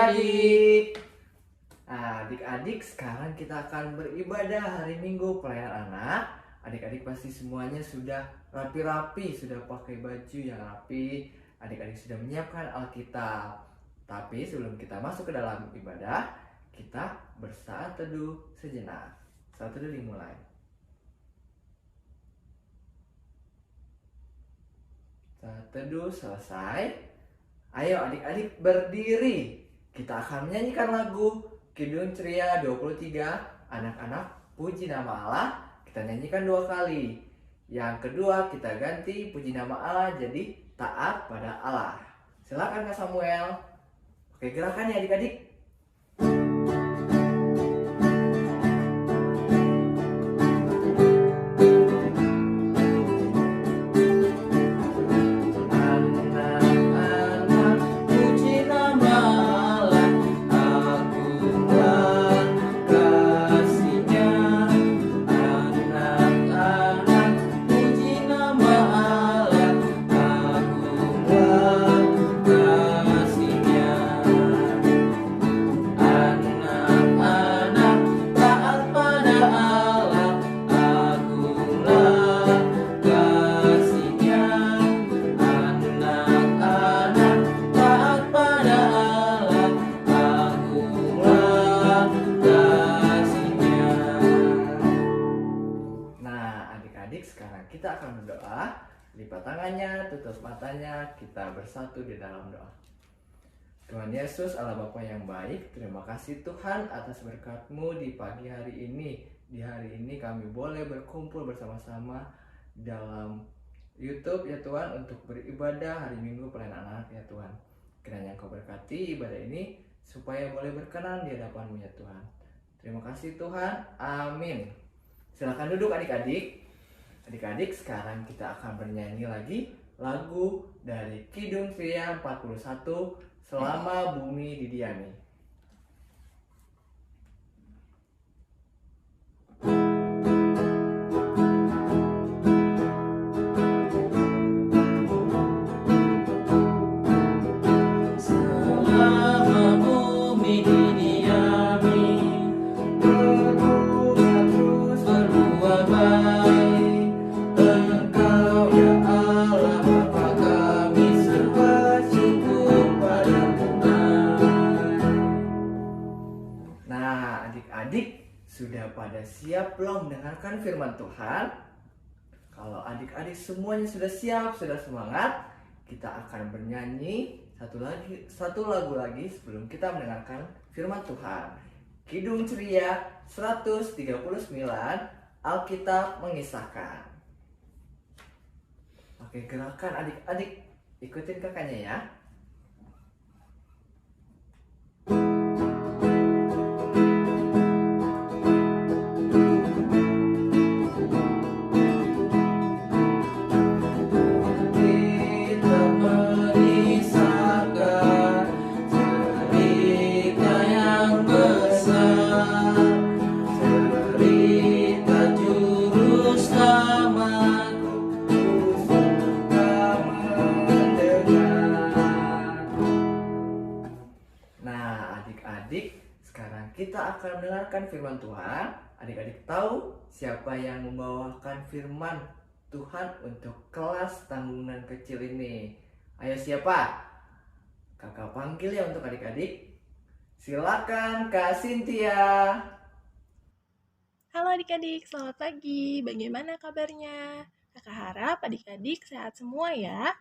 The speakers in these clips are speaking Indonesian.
adik-adik. Nah, adik-adik, sekarang kita akan beribadah hari Minggu pelayanan anak. Adik-adik pasti semuanya sudah rapi-rapi, sudah pakai baju yang rapi. Adik-adik sudah menyiapkan Alkitab. Tapi sebelum kita masuk ke dalam ibadah, kita bersaat teduh sejenak. Saat teduh dimulai. Saat teduh selesai. Ayo adik-adik berdiri. Kita akan menyanyikan lagu Kidung Ceria 23, Anak-anak Puji Nama Allah. Kita nyanyikan 2 kali. Yang kedua kita ganti puji nama Allah jadi taat pada Allah. Silakan Kak Samuel. Oke, gerakannya adik-adik. Sekarang kita akan berdoa. Lipat tangannya, tutup matanya, kita bersatu di dalam doa. Tuhan Yesus, Allah Bapa yang baik, terima kasih Tuhan atas berkat-Mu di pagi hari ini. Di hari ini kami boleh berkumpul bersama-sama dalam YouTube ya Tuhan, untuk beribadah hari Minggu pelayanan anak ya Tuhan. Kiranya Engkau berkati ibadah ini supaya boleh berkenan di hadapan-Mu ya Tuhan. Terima kasih Tuhan, amin. Silakan duduk adik-adik. Adik-adik, sekarang kita akan bernyanyi lagi lagu dari Kidung Ceria 41, Selama Bumi Didiami. Adik-adik sudah pada siap belum mendengarkan firman Tuhan? Kalau adik-adik semuanya sudah siap, sudah semangat, kita akan bernyanyi satu lagu lagi sebelum kita mendengarkan firman Tuhan. Kidung Ceria 139, Alkitab Mengisahkan. Oke, gerakan adik-adik, ikutin kakaknya ya. Adik-adik, sekarang kita akan mendengarkan firman Tuhan. Adik-adik tahu siapa yang membawakan firman Tuhan untuk kelas tanggungan kecil ini? Ayo, siapa? Kakak panggil ya untuk adik-adik. Silakan Kak Cynthia. Halo adik-adik, selamat pagi. Bagaimana kabarnya? Kakak harap adik-adik sehat semua ya.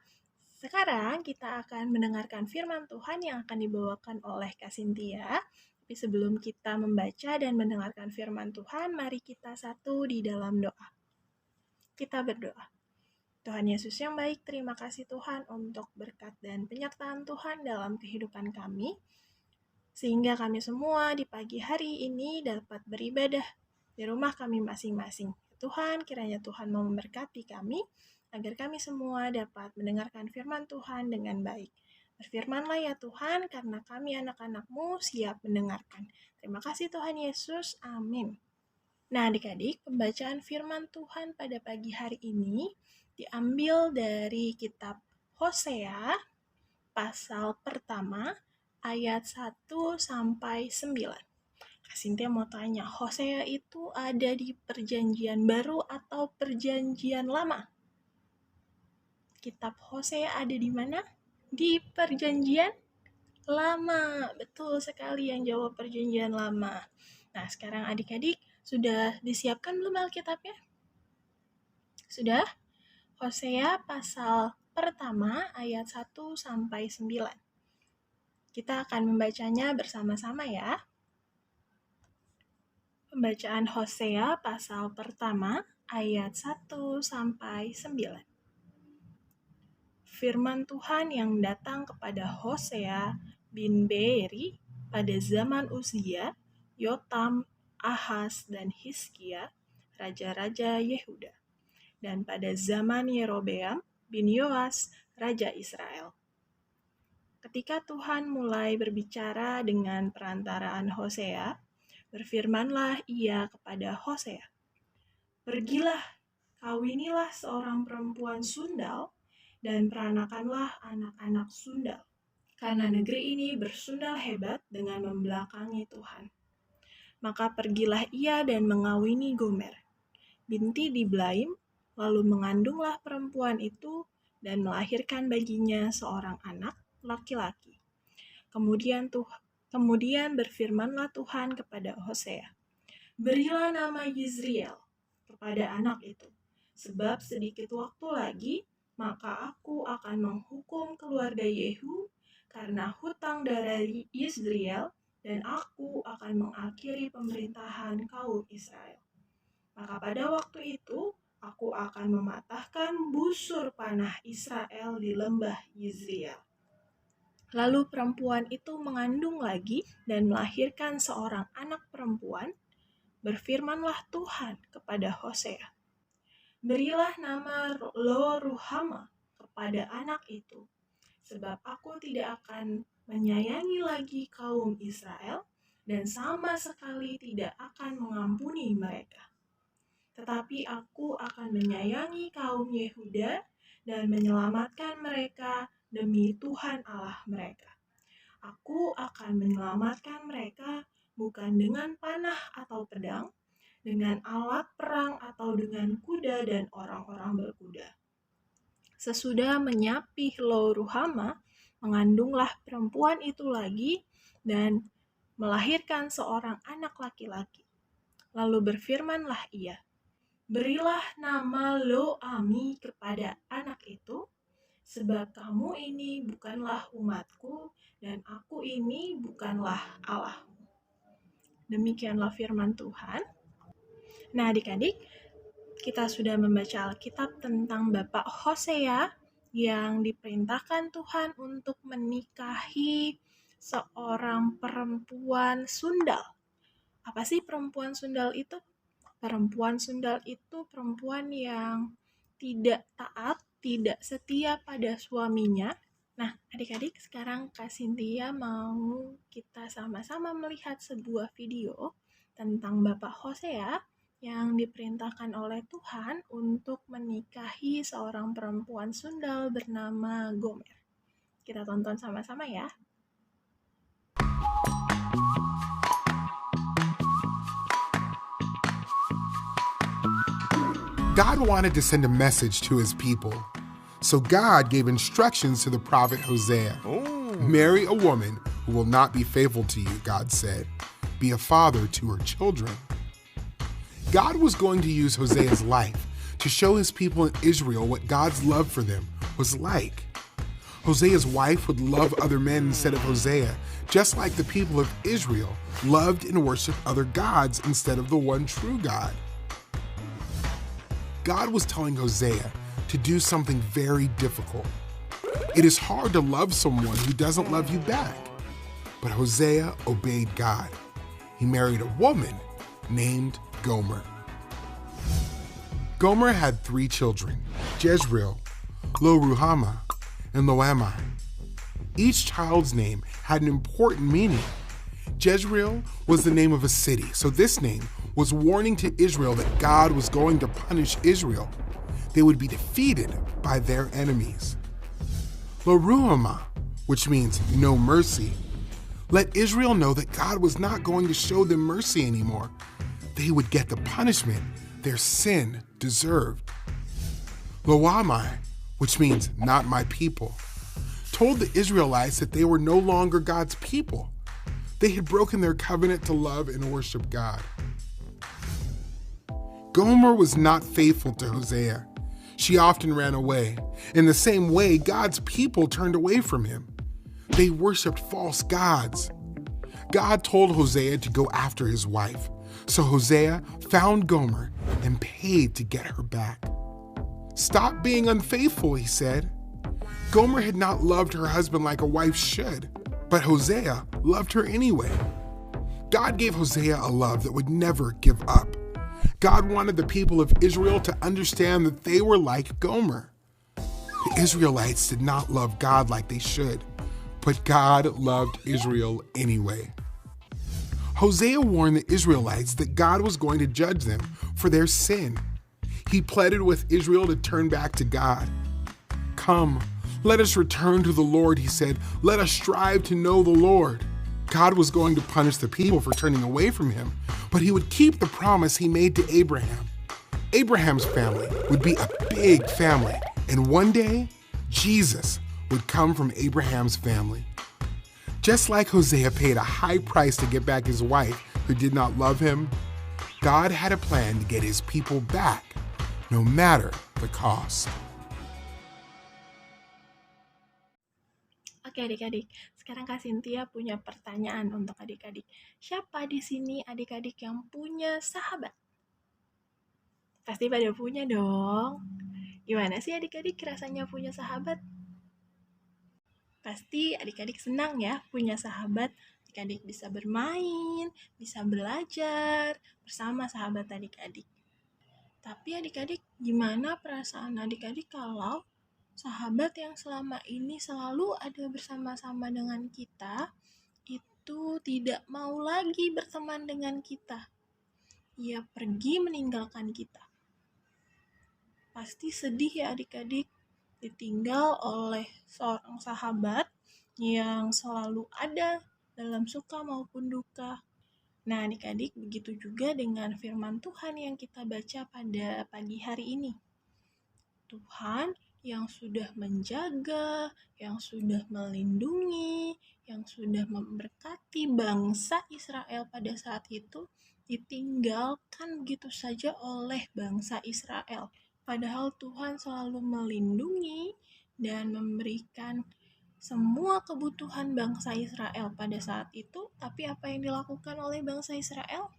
Sekarang kita akan mendengarkan firman Tuhan yang akan dibawakan oleh Kak Cynthia. Tapi sebelum kita membaca dan mendengarkan firman Tuhan, mari kita satu di dalam doa. Kita berdoa. Tuhan Yesus yang baik, terima kasih Tuhan untuk berkat dan penyertaan Tuhan dalam kehidupan kami. Sehingga kami semua di pagi hari ini dapat beribadah di rumah kami masing-masing. Tuhan, kiranya Tuhan mau memberkati kami, agar kami semua dapat mendengarkan firman Tuhan dengan baik. Berfirmanlah ya Tuhan, karena kami anak-anak-Mu siap mendengarkan. Terima kasih Tuhan Yesus, amin. Nah adik-adik, pembacaan firman Tuhan pada pagi hari ini diambil dari kitab Hosea, pasal pertama, ayat 1 sampai 9. Kak Sintia mau tanya, Hosea itu ada di Perjanjian Baru atau Perjanjian Lama? Kitab Hosea ada di mana? Di Perjanjian Lama. Betul sekali yang jawab Perjanjian Lama. Nah, sekarang adik-adik sudah disiapkan belum Alkitabnya? Sudah? Hosea pasal pertama ayat 1 sampai 9. Kita akan membacanya bersama-sama ya. Pembacaan Hosea pasal pertama ayat 1 sampai 9. Firman Tuhan yang datang kepada Hosea bin Beeri pada zaman Uzia, Yotam, Ahaz, dan Hizkia, raja-raja Yehuda, dan pada zaman Yerobeam bin Yoas, raja Israel. Ketika Tuhan mulai berbicara dengan perantaraan Hosea, berfirmanlah ia kepada Hosea, "Pergilah, kawinilah seorang perempuan sundal, dan peranakanlah anak-anak sundal, karena negeri ini bersundal hebat dengan membelakangi Tuhan." Maka pergilah ia dan mengawini Gomer, binti Diblaim, lalu mengandunglah perempuan itu dan melahirkan baginya seorang anak laki-laki. Kemudian berfirmanlah Tuhan kepada Hosea, "Berilah nama Yizriel kepada anak itu, sebab sedikit waktu lagi maka aku akan menghukum keluarga Yehu karena hutang dari Yizriel, dan aku akan mengakhiri pemerintahan kaum Israel. Maka pada waktu itu aku akan mematahkan busur panah Israel di lembah Yizriel." Lalu perempuan itu mengandung lagi dan melahirkan seorang anak perempuan. Berfirmanlah Tuhan kepada Hosea, "Berilah nama Lo-ruhama kepada anak itu, sebab aku tidak akan menyayangi lagi kaum Israel dan sama sekali tidak akan mengampuni mereka. Tetapi aku akan menyayangi kaum Yehuda dan menyelamatkan mereka demi Tuhan Allah mereka. Aku akan menyelamatkan mereka bukan dengan panah atau pedang, dengan alat perang atau dengan kuda dan orang-orang berkuda." Sesudah menyapih Lo-ruhama, mengandunglah perempuan itu lagi dan melahirkan seorang anak laki-laki. Lalu berfirmanlah ia, "Berilah nama Lo-ami kepada anak itu, sebab kamu ini bukanlah umatku dan aku ini bukanlah Allahmu." Demikianlah firman Tuhan. Nah adik-adik, kita sudah membaca Alkitab tentang Bapak Hosea yang diperintahkan Tuhan untuk menikahi seorang perempuan sundal. Apa sih perempuan sundal itu? Perempuan sundal itu perempuan yang tidak taat, tidak setia pada suaminya. Nah, adik-adik, sekarang Kak Sintia mau kita sama-sama melihat sebuah video tentang Bapak Hosea yang diperintahkan oleh Tuhan untuk menikahi seorang perempuan sundal bernama Gomer. Kita tonton sama-sama ya. God wanted to send a message to his people. So God gave instructions to the prophet Hosea. Marry a woman who will not be faithful to you, God said. Be a father to her children. God was going to use Hosea's life to show his people in Israel what God's love for them was like. Hosea's wife would love other men instead of Hosea, just like the people of Israel loved and worshiped other gods instead of the one true God. God was telling Hosea to do something very difficult. It is hard to love someone who doesn't love you back. But Hosea obeyed God. He married a woman named Gomer. Gomer had 3 children, Jezreel, Lo-ruhama, and Lo-ammi. Each child's name had an important meaning. Jezreel was the name of a city, so this name was warning to Israel that God was going to punish Israel. They would be defeated by their enemies. Lo-ruhama, which means no mercy, let Israel know that God was not going to show them mercy anymore. They would get the punishment their sin deserved. Lo amai, which means not my people, told the Israelites that they were no longer God's people. They had broken their covenant to love and worship God. Gomer was not faithful to Hosea. She often ran away. In the same way, God's people turned away from him. They worshiped false gods. God told Hosea to go after his wife. So Hosea found Gomer and paid to get her back. Stop being unfaithful, he said. Gomer had not loved her husband like a wife should, but Hosea loved her anyway. God gave Hosea a love that would never give up. God wanted the people of Israel to understand that they were like Gomer. The Israelites did not love God like they should, but God loved Israel anyway. Hosea warned the Israelites that God was going to judge them for their sin. He pleaded with Israel to turn back to God. Come, let us return to the Lord, he said. Let us strive to know the Lord. God was going to punish the people for turning away from him, but he would keep the promise he made to Abraham. Abraham's family would be a big family, and one day, Jesus would come from Abraham's family. Just like Hosea paid a high price to get back his wife who did not love him, God had a plan to get his people back, no matter the cost. Oke adik-adik, sekarang Kak Cynthia punya pertanyaan untuk adik-adik. Siapa di sini adik-adik yang punya sahabat? Pasti pada punya dong. Gimana sih adik-adik rasanya punya sahabat? Pasti adik-adik senang ya punya sahabat. Adik-adik bisa bermain, bisa belajar bersama sahabat adik-adik. Tapi adik-adik, gimana perasaan adik-adik kalau sahabat yang selama ini selalu ada bersama-sama dengan kita, itu tidak mau lagi berteman dengan kita. Ia pergi meninggalkan kita. Pasti sedih ya adik-adik, ditinggal oleh seorang sahabat yang selalu ada dalam suka maupun duka. Nah adik-adik, begitu juga dengan firman Tuhan yang kita baca pada pagi hari ini. Tuhan yang sudah menjaga, yang sudah melindungi, yang sudah memberkati bangsa Israel pada saat itu, ditinggalkan begitu saja oleh bangsa Israel. Padahal Tuhan selalu melindungi dan memberikan semua kebutuhan bangsa Israel pada saat itu. Tapi apa yang dilakukan oleh bangsa Israel?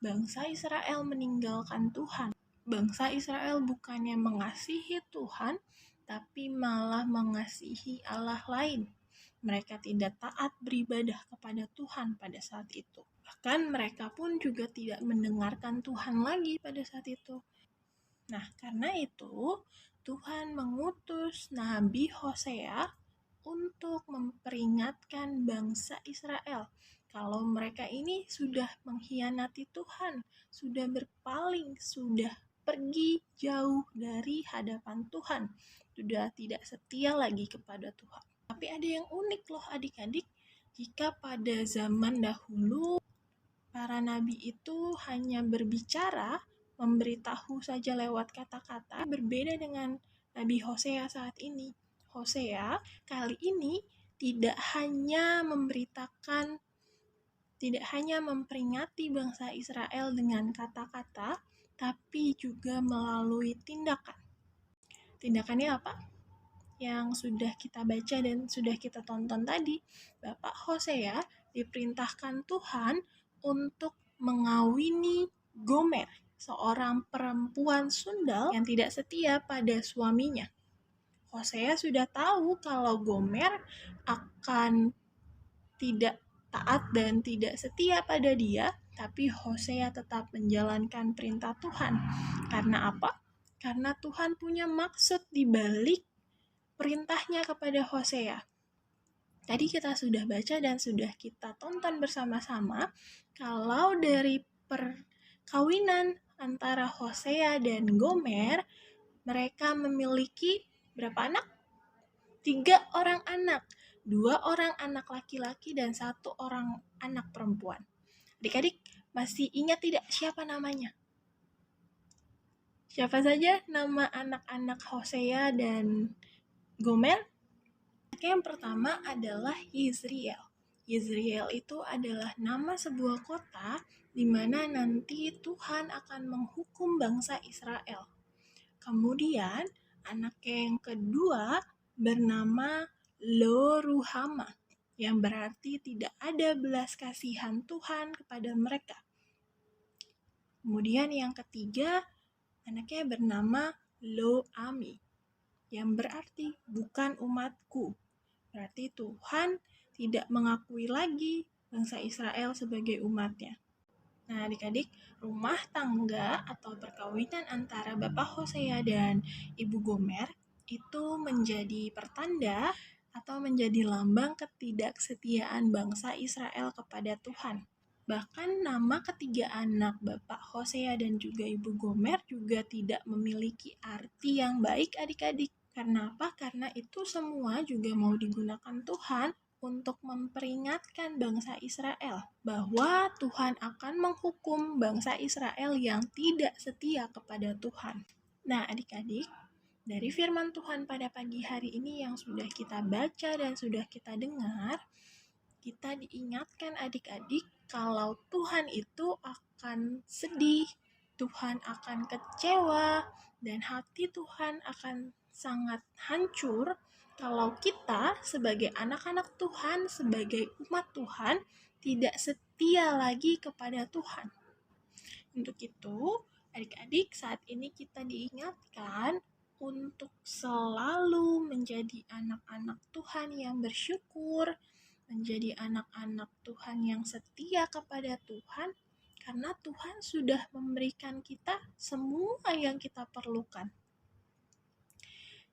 Bangsa Israel meninggalkan Tuhan. Bangsa Israel bukannya mengasihi Tuhan, tapi malah mengasihi Allah lain. Mereka tidak taat beribadah kepada Tuhan pada saat itu. Bahkan mereka pun juga tidak mendengarkan Tuhan lagi pada saat itu. Nah, karena itu Tuhan mengutus Nabi Hosea untuk memperingatkan bangsa Israel kalau mereka ini sudah mengkhianati Tuhan, sudah berpaling, sudah pergi jauh dari hadapan Tuhan, sudah tidak setia lagi kepada Tuhan. Tapi ada yang unik loh adik-adik, jika pada zaman dahulu para nabi itu hanya berbicara, memberitahu saja lewat kata-kata, berbeda dengan Nabi Hosea saat ini. Hosea kali ini tidak hanya memberitakan, tidak hanya memperingati bangsa Israel dengan kata-kata, tapi juga melalui tindakan. Tindakannya apa? Yang sudah kita baca dan sudah kita tonton tadi. Bapak Hosea diperintahkan Tuhan untuk mengawini Gomer, seorang perempuan sundal yang tidak setia pada suaminya. Hosea sudah tahu kalau Gomer akan tidak taat dan tidak setia pada dia, tapi Hosea tetap menjalankan perintah Tuhan. Karena apa? Karena Tuhan punya maksud di balik perintahnya kepada Hosea. Tadi kita sudah baca dan sudah kita tonton bersama-sama kalau dari perkawinan antara Hosea dan Gomer, mereka memiliki berapa anak? 3 orang anak. 2 orang anak laki-laki dan 1 orang anak perempuan. Adik-adik masih ingat tidak siapa namanya? Siapa saja nama anak-anak Hosea dan Gomer? Yang pertama adalah Yezriel. Yezriel itu adalah nama sebuah kota di mana nanti Tuhan akan menghukum bangsa Israel. Kemudian anak yang kedua bernama Lo-ruhama, yang berarti tidak ada belas kasihan Tuhan kepada mereka. Kemudian yang ketiga, anaknya bernama Lo-ami, yang berarti bukan umatku. Berarti Tuhan tidak mengakui lagi bangsa Israel sebagai umatnya. Nah, adik-adik, rumah tangga atau perkawinan antara Bapak Hosea dan Ibu Gomer itu menjadi pertanda atau menjadi lambang ketidaksetiaan bangsa Israel kepada Tuhan. Bahkan nama ketiga anak Bapak Hosea dan juga Ibu Gomer juga tidak memiliki arti yang baik adik-adik. Karena apa? Karena itu semua juga mau digunakan Tuhan untuk memperingatkan bangsa Israel bahwa Tuhan akan menghukum bangsa Israel yang tidak setia kepada Tuhan. Nah, adik-adik, dari firman Tuhan pada pagi hari ini yang sudah kita baca dan sudah kita dengar, kita diingatkan adik-adik kalau Tuhan itu akan sedih, Tuhan akan kecewa, dan hati Tuhan akan sangat hancur kalau kita sebagai anak-anak Tuhan, sebagai umat Tuhan, tidak setia lagi kepada Tuhan. Untuk itu, adik-adik, saat ini kita diingatkan untuk selalu menjadi anak-anak Tuhan yang bersyukur, menjadi anak-anak Tuhan yang setia kepada Tuhan, karena Tuhan sudah memberikan kita semua yang kita perlukan.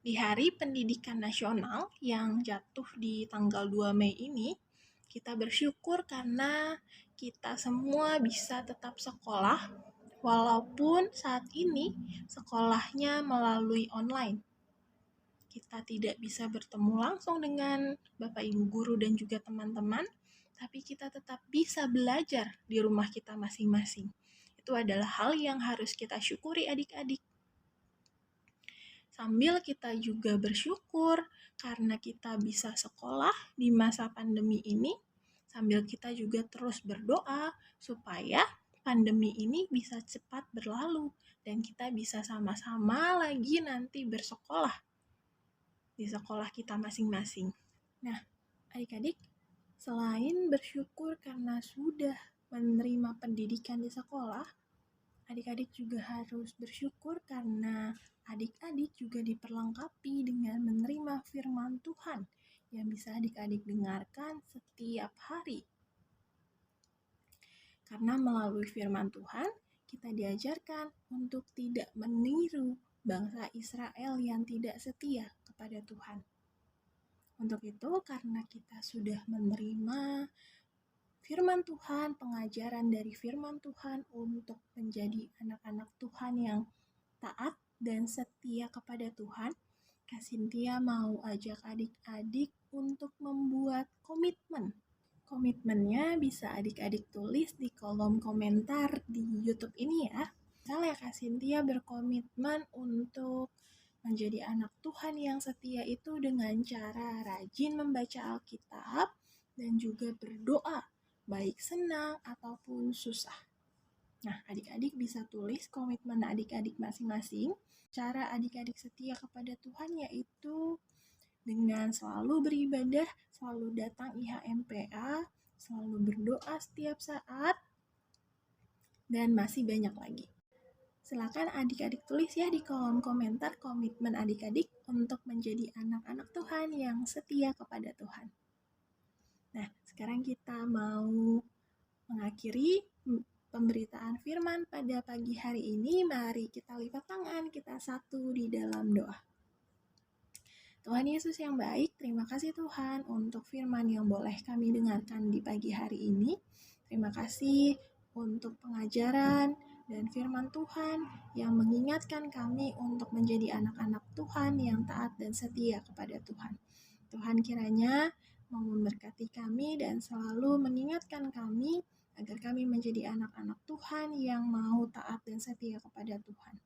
Di Hari Pendidikan Nasional yang jatuh di tanggal 2 Mei ini, kita bersyukur karena kita semua bisa tetap sekolah, walaupun saat ini sekolahnya melalui online. Kita tidak bisa bertemu langsung dengan Bapak Ibu Guru dan juga teman-teman, tapi kita tetap bisa belajar di rumah kita masing-masing. Itu adalah hal yang harus kita syukuri adik-adik. Sambil kita juga bersyukur karena kita bisa sekolah di masa pandemi ini, sambil kita juga terus berdoa supaya pandemi ini bisa cepat berlalu dan kita bisa sama-sama lagi nanti bersekolah di sekolah kita masing-masing. Nah, adik-adik, selain bersyukur karena sudah menerima pendidikan di sekolah, adik-adik juga harus bersyukur karena adik-adik juga diperlengkapi dengan menerima firman Tuhan yang bisa adik-adik dengarkan setiap hari. Karena melalui firman Tuhan, kita diajarkan untuk tidak meniru bangsa Israel yang tidak setia kepada Tuhan. Untuk itu, karena kita sudah menerima firman Tuhan, pengajaran dari firman Tuhan untuk menjadi anak-anak Tuhan yang taat dan setia kepada Tuhan, Kak Cynthia mau ajak adik-adik untuk membuat komitmen. Komitmennya bisa adik-adik tulis di kolom komentar di YouTube ini ya. Misalnya Kak Cynthia berkomitmen untuk menjadi anak Tuhan yang setia itu dengan cara rajin membaca Alkitab dan juga berdoa, baik senang ataupun susah. Nah, adik-adik bisa tulis komitmen adik-adik masing-masing. Cara adik-adik setia kepada Tuhan yaitu dengan selalu beribadah, selalu datang IHMPA, selalu berdoa setiap saat, dan masih banyak lagi. Silakan adik-adik tulis ya di kolom komentar komitmen adik-adik untuk menjadi anak-anak Tuhan yang setia kepada Tuhan. Nah, sekarang kita mau mengakhiri pemberitaan firman pada pagi hari ini. Mari kita lipat tangan, kita satu di dalam doa. Tuhan Yesus yang baik, terima kasih Tuhan untuk firman yang boleh kami dengarkan di pagi hari ini. Terima kasih untuk pengajaran dan firman Tuhan yang mengingatkan kami untuk menjadi anak-anak Tuhan yang taat dan setia kepada Tuhan. Tuhan kiranya mau memberkati kami dan selalu mengingatkan kami agar kami menjadi anak-anak Tuhan yang mau taat dan setia kepada Tuhan.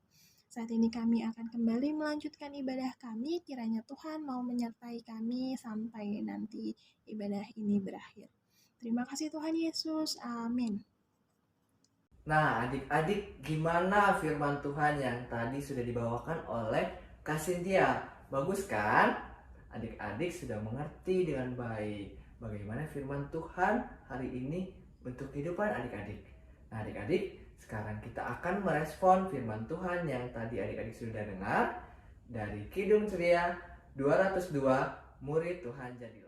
Saat ini kami akan kembali melanjutkan ibadah kami, kiranya Tuhan mau menyertai kami sampai nanti ibadah ini berakhir. Terima kasih Tuhan Yesus, amin. Nah, adik-adik, gimana firman Tuhan yang tadi sudah dibawakan oleh Kak Cynthia? Bagus kan? Adik-adik sudah mengerti dengan baik bagaimana firman Tuhan hari ini untuk kehidupan adik-adik. Nah, adik-adik, sekarang kita akan merespon firman Tuhan yang tadi adik-adik sudah dengar dari Kidung Ceria 202, Murid Tuhan Jadilah.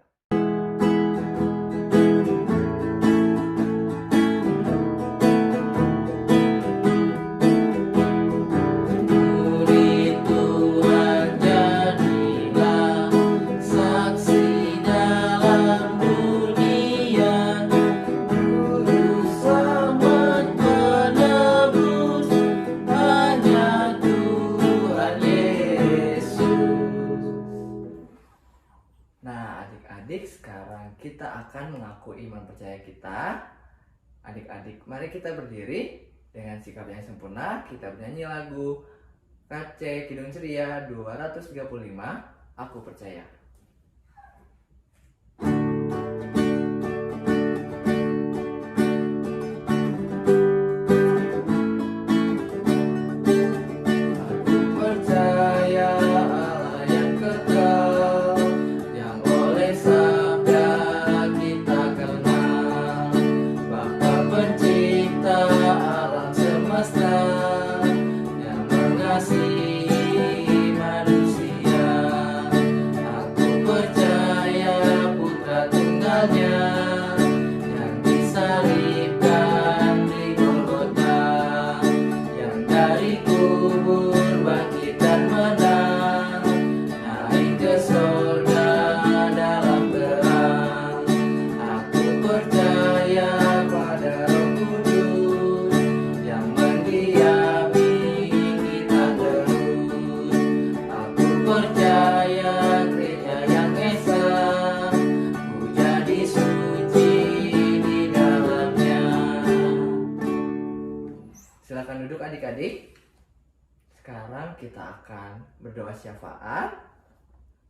Sekarang kita akan mengaku iman percaya kita. Adik-adik, mari kita berdiri dengan sikap yang sempurna. Kita bernyanyi lagu KC Kidung Ceria 235, Aku Percaya. Silakan duduk adik-adik. Sekarang kita akan berdoa syafaat.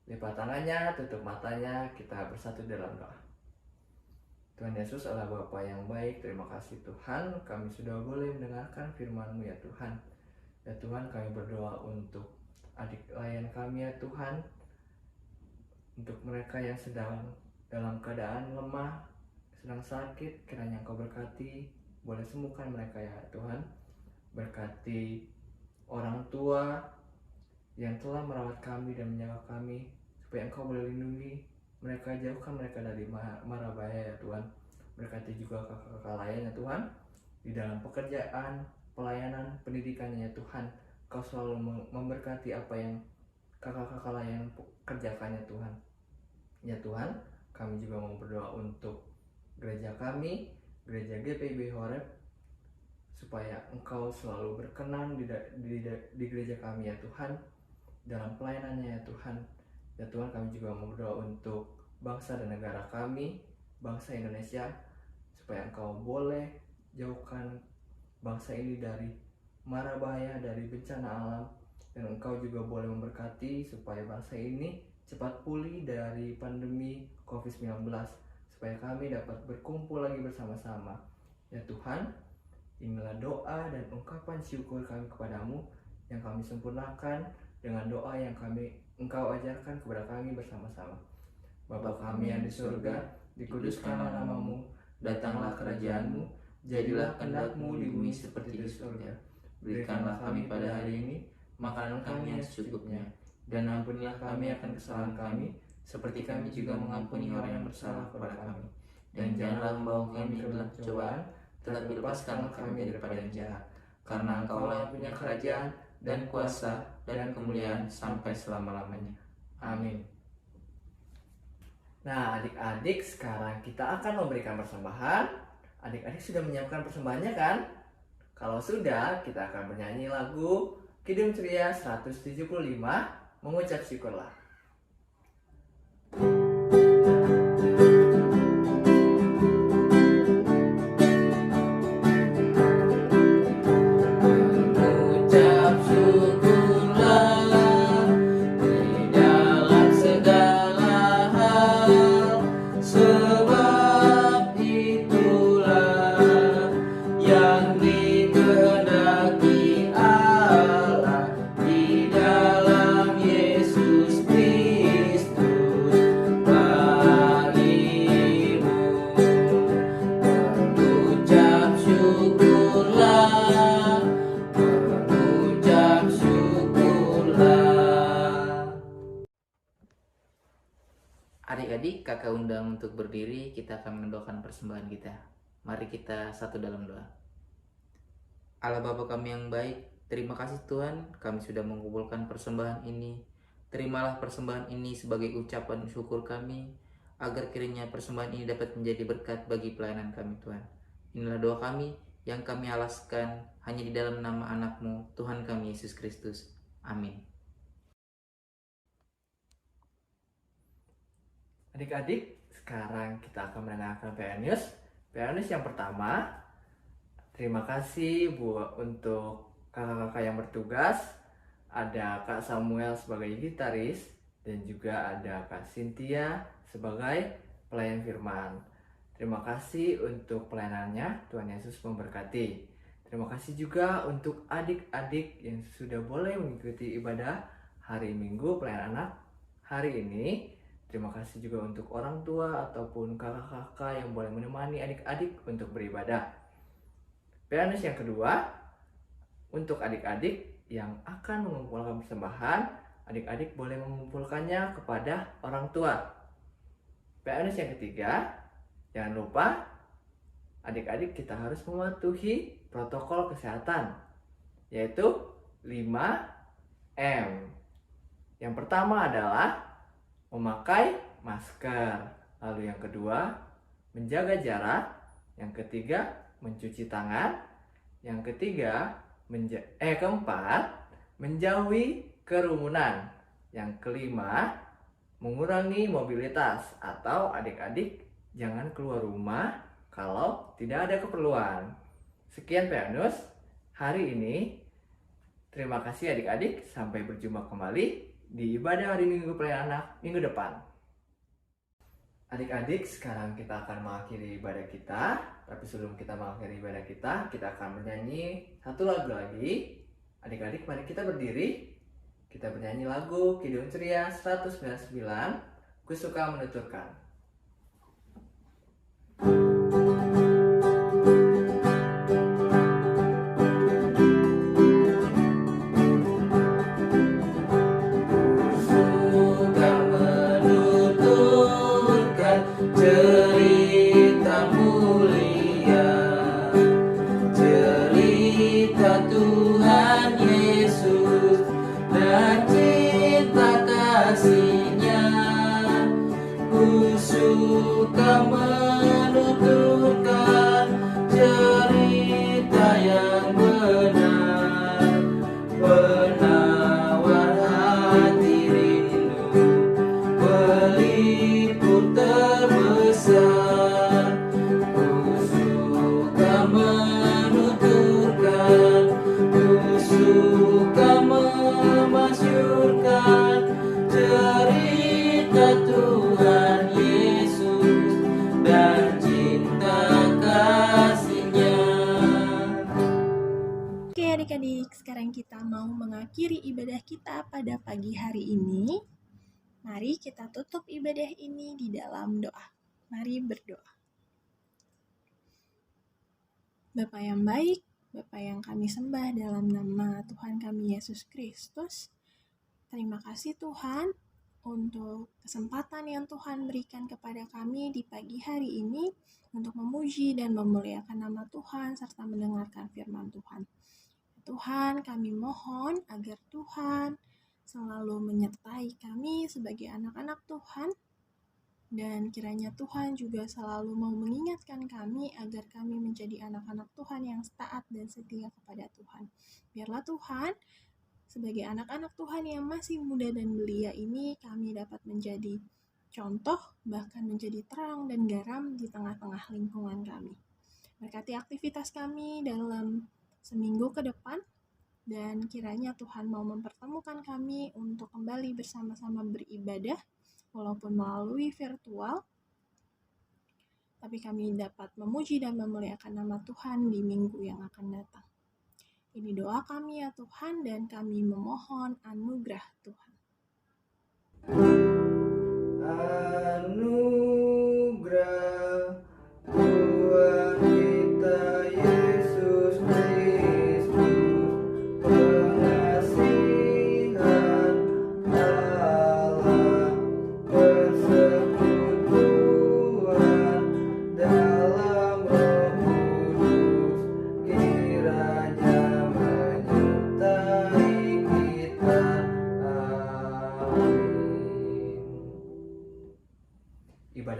Lipat tangannya, tutup matanya, kita bersatu dalam doa. Tuhan Yesus Allah Bapa yang baik, terima kasih Tuhan, kami sudah boleh mendengarkan firman-Mu ya Tuhan. Ya Tuhan, kami berdoa untuk adik layan kami ya Tuhan, untuk mereka yang sedang dalam keadaan lemah, sedang sakit, kiranya Engkau berkati, boleh sembuhkan mereka ya Tuhan. Berkati orang tua yang telah merawat kami dan menjaga kami, supaya Engkau boleh lindungi mereka, jauhkan mereka dari mara bahaya ya Tuhan. Berkati juga kakak-kakak lain ya Tuhan, di dalam pekerjaan, pelayanan, pendidikannya ya Tuhan. Kau selalu memberkati apa yang kakak-kakak lain kerjakan ya Tuhan. Ya Tuhan, kami juga mau berdoa untuk gereja kami, gereja GPIB Horeb, supaya Engkau selalu berkenan di gereja kami ya Tuhan, dalam pelayanannya ya Tuhan. Ya Tuhan, kami juga mau berdoa untuk bangsa dan negara kami, bangsa Indonesia, supaya Engkau boleh jauhkan bangsa ini dari mara bahaya, dari bencana alam, dan Engkau juga boleh memberkati supaya bangsa ini cepat pulih dari pandemi COVID-19, supaya kami dapat berkumpul lagi bersama-sama. Ya Tuhan, inilah doa dan ungkapan syukur kami kepadamu yang kami sempurnakan dengan doa yang Engkau ajarkan kepada kami bersama-sama. Bapa kami yang di surga, dikuduskanlah nama-Mu, datanglah kerajaan-Mu, jadilah kehendak-Mu di bumi seperti di surga. Berikanlah kami pada hari ini makanan kami yang secukupnya, dan ampunilah kami akan kesalahan kami, seperti kami juga mengampuni orang yang bersalah kepada kami. Dan janganlah membawa kami ke dalam cobaan, tetapi lepaskanlah kami daripada yang jahat. Karena Engkau-lah yang punya kerajaan dan kuasa dan kemuliaan sampai selama-lamanya. Amin. Nah, adik-adik, sekarang kita akan memberikan persembahan. Adik-adik sudah menyiapkan persembahannya kan? Kalau sudah, kita akan bernyanyi lagu Kidung Ceria 175, Mengucap Syukurlah. Adik-adik, kakak undang untuk berdiri, kita akan mendoakan persembahan kita. Mari kita satu dalam doa. Allah Bapa kami yang baik, terima kasih Tuhan, kami sudah mengumpulkan persembahan ini. Terimalah persembahan ini sebagai ucapan syukur kami, agar kiranya persembahan ini dapat menjadi berkat bagi pelayanan kami Tuhan. Inilah doa kami yang kami alaskan hanya di dalam nama anak-Mu, Tuhan kami Yesus Kristus. Amin. Adik-adik, sekarang kita akan mendengarkan PA News. PA News yang pertama, terima kasih untuk kakak-kakak yang bertugas. Ada Kak Samuel sebagai gitaris dan juga ada Kak Cynthia sebagai pelayan firman. Terima kasih untuk pelayanannya, Tuhan Yesus memberkati. Terima kasih juga untuk adik-adik yang sudah boleh mengikuti ibadah hari Minggu pelayanan anak hari ini. Terima kasih juga untuk orang tua ataupun kakak-kakak yang boleh menemani adik-adik untuk beribadah. PA News yang kedua, untuk adik-adik yang akan mengumpulkan persembahan, adik-adik boleh mengumpulkannya kepada orang tua. PA News yang ketiga, jangan lupa adik-adik kita harus mematuhi protokol kesehatan, yaitu 5M. Yang pertama adalah memakai masker, lalu yang kedua menjaga jarak, yang ketiga mencuci tangan, yang keempat menjauhi kerumunan, yang kelima mengurangi mobilitas atau adik-adik jangan keluar rumah kalau tidak ada keperluan. Sekian PA News hari ini. Terima kasih adik-adik, sampai berjumpa kembali di ibadah hari Minggu pelayanan anak minggu depan. Adik-adik, sekarang kita akan mengakhiri ibadah kita. Tapi sebelum kita mengakhiri ibadah kita akan bernyanyi satu lagu lagi. Adik-adik, mari kita berdiri. Kita bernyanyi lagu Kidung Ceria 199, Ku Suka Menuturkan. Adik-adik, sekarang kita mau mengakhiri ibadah kita pada pagi hari ini. Mari kita tutup ibadah ini di dalam doa. Mari berdoa. Bapa yang baik, Bapa yang kami sembah dalam nama Tuhan kami Yesus Kristus, terima kasih Tuhan untuk kesempatan yang Tuhan berikan kepada kami di pagi hari ini untuk memuji dan memuliakan nama Tuhan serta mendengarkan firman Tuhan. Tuhan, kami mohon agar Tuhan selalu menyertai kami sebagai anak-anak Tuhan, dan kiranya Tuhan juga selalu mau mengingatkan kami agar kami menjadi anak-anak Tuhan yang taat dan setia kepada Tuhan. Biarlah Tuhan, sebagai anak-anak Tuhan yang masih muda dan belia ini, kami dapat menjadi contoh, bahkan menjadi terang dan garam di tengah-tengah lingkungan kami. Berkati aktivitas kami dalam seminggu ke depan, dan kiranya Tuhan mau mempertemukan kami untuk kembali bersama-sama beribadah, walaupun melalui virtual, tapi kami dapat memuji dan memuliakan nama Tuhan di minggu yang akan datang. Ini doa kami ya Tuhan, dan kami memohon anugerah Tuhan. Anugerah Tuhan kita Yesus Kristus, pengasihan Allah bersekutu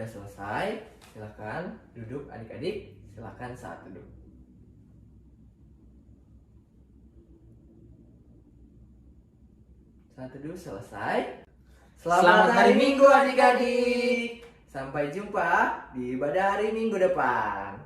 sudah selesai, silakan duduk adik-adik, silakan saat duduk. Saat duduk selesai. Selamat hari Minggu adik-adik. Sampai jumpa di ibadah hari Minggu depan.